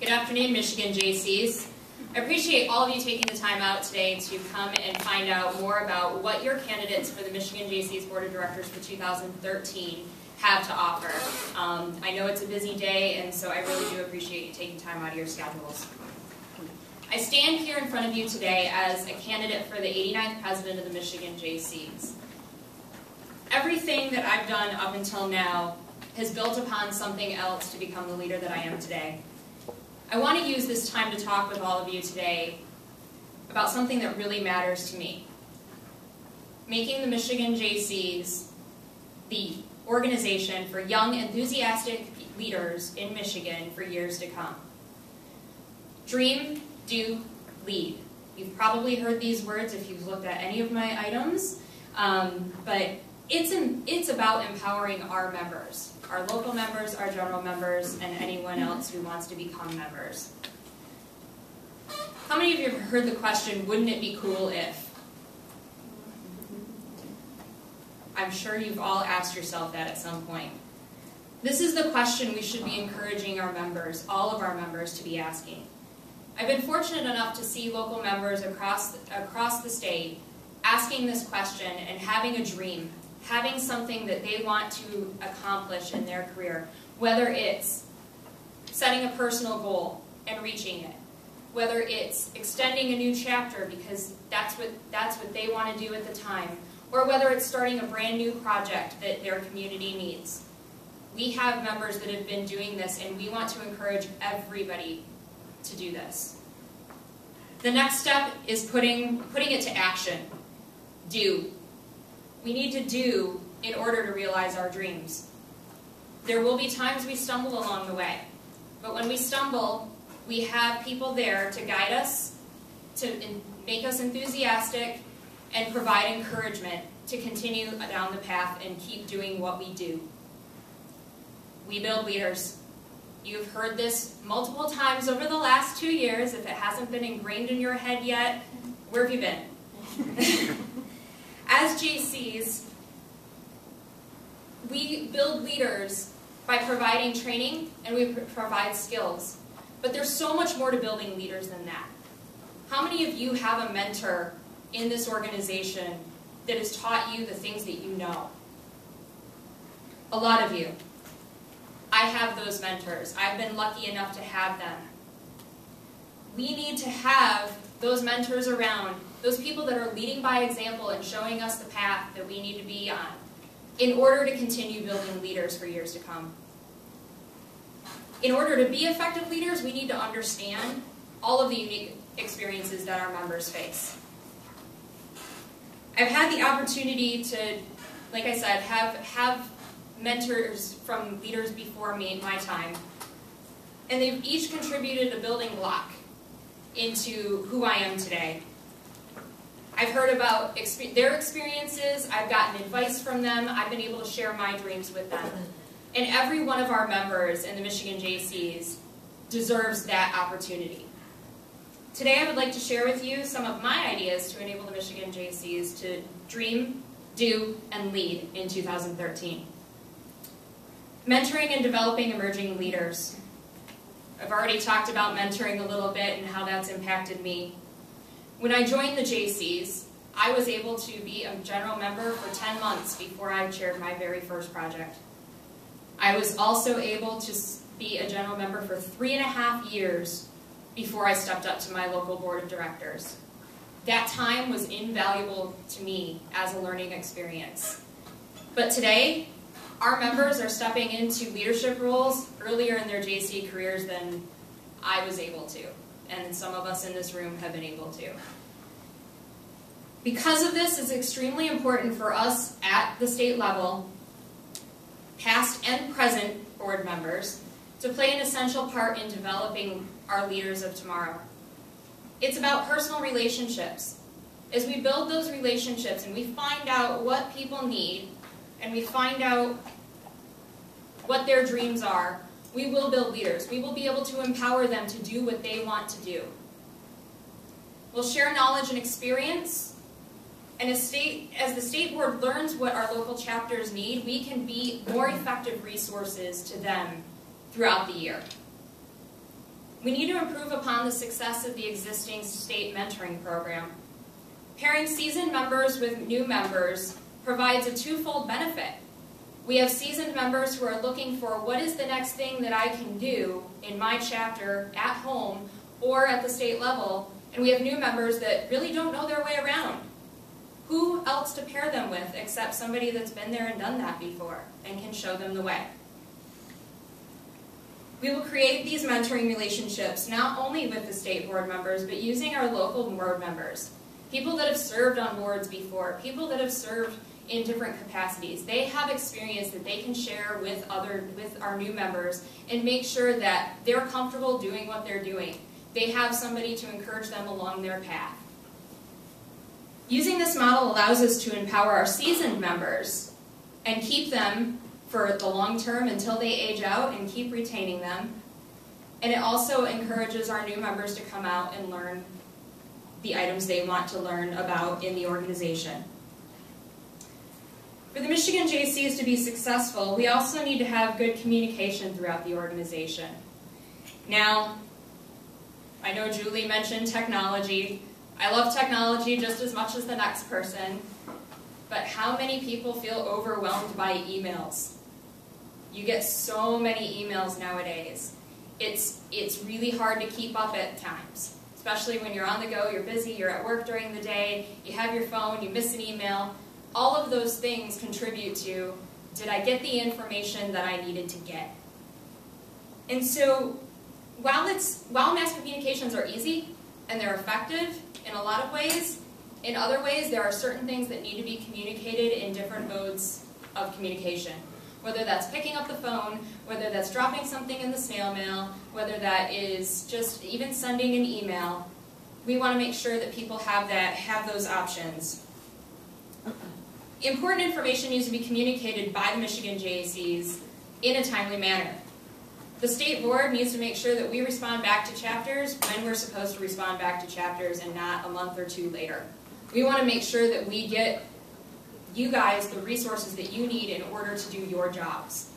Good afternoon, Michigan Jaycees. I appreciate all of you taking the time out today to come and find out more about what your candidates for the Michigan Jaycees Board of Directors for 2013 have to offer. I know it's a busy day, and so I really do appreciate you taking time out of your schedules. I stand here in front of you today as a candidate for the 89th president of the Michigan Jaycees. Everything that I've done up until now has built upon something else to become the leader that I am today. I want to use this time to talk with all of you today about something that really matters to me. Making the Michigan Jaycees the organization for young, enthusiastic leaders in Michigan for years to come. Dream, do, lead. You've probably heard these words if you've looked at any of my items, but it's about empowering our members. Our local members, our general members, and anyone else who wants to become members. How many of you have heard the question, wouldn't it be cool if? I'm sure you've all asked yourself that at some point. This is the question we should be encouraging our members, all of our members, to be asking. I've been fortunate enough to see local members across the state asking this question and having a dream, having something that they want to accomplish in their career, whether it's setting a personal goal and reaching it, whether it's extending a new chapter because that's what they want to do at the time, or whether it's starting a brand new project that their community needs. We have members that have been doing this, and we want to encourage everybody to do this. The next step is putting it to action. Do. We need to do in order to realize our dreams. There will be times we stumble along the way, but when we stumble, we have people there to guide us, to make us enthusiastic, and provide encouragement to continue down the path and keep doing what we do. We build leaders. You've heard this multiple times over the last 2 years. If it hasn't been ingrained in your head yet, where have you been? As Jaycees, we build leaders by providing training and we provide skills. But there's so much more to building leaders than that. How many of you have a mentor in this organization that has taught you the things that you know? A lot of you. I have those mentors. I've been lucky enough to have them. We need to have those mentors around, those people that are leading by example and showing us the path that we need to be on in order to continue building leaders for years to come. In order to be effective leaders, we need to understand all of the unique experiences that our members face. I've had the opportunity to, like I said, have mentors from leaders before me in my time, and they've each contributed a building block into who I am today. I've heard about their experiences, I've gotten advice from them, I've been able to share my dreams with them. And every one of our members in the Michigan Jaycees deserves that opportunity. Today I would like to share with you some of my ideas to enable the Michigan Jaycees to dream, do, and lead in 2013. Mentoring and developing emerging leaders. I've already talked about mentoring a little bit and how that's impacted me. When I joined the Jaycees, I was able to be a general member for 10 months before I chaired my very first project. I was also able to be a general member for 3.5 years before I stepped up to my local board of directors. That time was invaluable to me as a learning experience. But today, our members are stepping into leadership roles earlier in their JC careers than I was able to, and some of us in this room have been able to. Because of this, it's extremely important for us at the state level, past and present board members, to play an essential part in developing our leaders of tomorrow. It's about personal relationships. As we build those relationships and we find out what people need, and we find out what their dreams are, we will build leaders. We will be able to empower them to do what they want to do. We'll share knowledge and experience, and as the state board learns what our local chapters need, we can be more effective resources to them throughout the year. We need to improve upon the success of the existing state mentoring program. Pairing seasoned members with new members provides a twofold benefit. We have seasoned members who are looking for what is the next thing that I can do in my chapter at home or at the state level, and we have new members that really don't know their way around. Who else to pair them with except somebody that's been there and done that before and can show them the way? We will create these mentoring relationships not only with the state board members, but using our local board members. People that have served on boards before, people that have served in different capacities. They have experience that they can share with our new members and make sure that they're comfortable doing what they're doing. They have somebody to encourage them along their path. Using this model allows us to empower our seasoned members and keep them for the long term until they age out and keep retaining them. And it also encourages our new members to come out and learn the items they want to learn about in the organization. For the Michigan Jaycees to be successful, we also need to have good communication throughout the organization. Now, I know Julie mentioned technology. I love technology just as much as the next person, but how many people feel overwhelmed by emails? You get so many emails nowadays. It's really hard to keep up at times, especially when you're on the go, you're busy, you're at work during the day, you have your phone, you miss an email. All of those things contribute to, did I get the information that I needed to get? And so, while mass communications are easy and they're effective in a lot of ways, in other ways there are certain things that need to be communicated in different modes of communication. Whether that's picking up the phone, whether that's dropping something in the snail mail, whether that is just even sending an email, we want to make sure that people have those options. Important information needs to be communicated by the Michigan Jaycees in a timely manner. The state board needs to make sure that we respond back to chapters when we're supposed to respond back to chapters and not a month or two later. We want to make sure that we get you guys the resources that you need in order to do your jobs.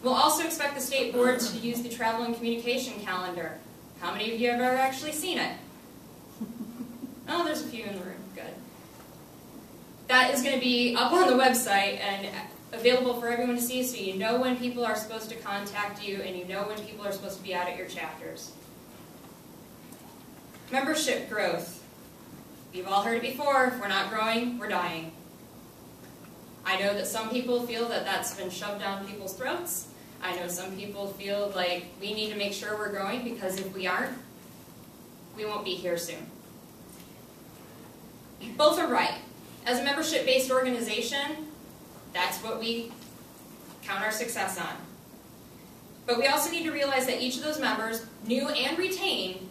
We'll also expect the state board to use the travel and communication calendar. How many of you have ever actually seen it? Oh, there's a few in the room. Good. That is going to be up on the website and available for everyone to see, so you know when people are supposed to contact you and you know when people are supposed to be out at your chapters. Membership growth. You've all heard it before. If we're not growing, we're dying. I know that some people feel that that's been shoved down people's throats. I know some people feel like we need to make sure we're growing because if we aren't, we won't be here soon. Both are right. As a membership-based organization, that's what we count our success on. But we also need to realize that each of those members, new and retained,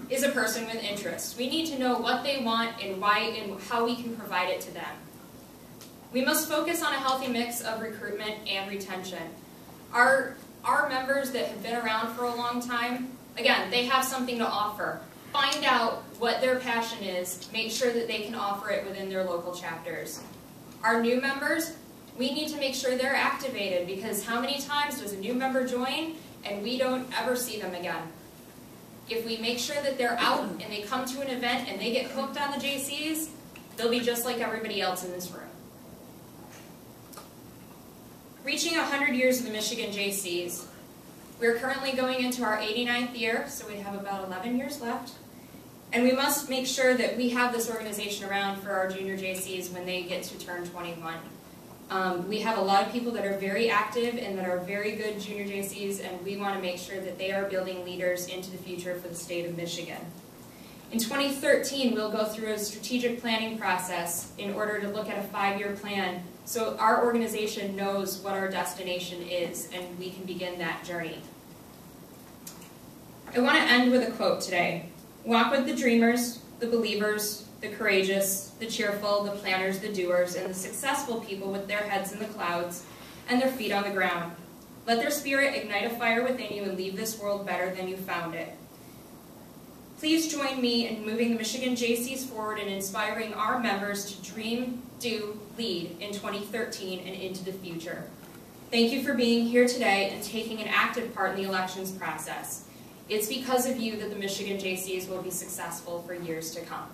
is a person with interests. We need to know what they want and why and how we can provide it to them. We must focus on a healthy mix of recruitment and retention. Our members that have been around for a long time, again, they have something to offer. Find out what their passion is, make sure that they can offer it within their local chapters. Our new members, we need to make sure they're activated because how many times does a new member join and we don't ever see them again? If we make sure that they're out and they come to an event and they get hooked on the Jaycees, they'll be just like everybody else in this room. Reaching 100 years of the Michigan Jaycees. We're currently going into our 89th year, so we have about 11 years left. And we must make sure that we have this organization around for our junior Jaycees when they get to turn 21. We have a lot of people that are very active and that are very good junior Jaycees, and we want to make sure that they are building leaders into the future for the state of Michigan. In 2013, we'll go through a strategic planning process in order to look at a 5-year plan so our organization knows what our destination is and we can begin that journey. I want to end with a quote today. Walk with the dreamers, the believers, the courageous, the cheerful, the planners, the doers, and the successful people with their heads in the clouds and their feet on the ground. Let their spirit ignite a fire within you and leave this world better than you found it. Please join me in moving the Michigan Jaycees forward and inspiring our members to dream, do, lead in 2013 and into the future. Thank you for being here today and taking an active part in the elections process. It's because of you that the Michigan Jaycees will be successful for years to come.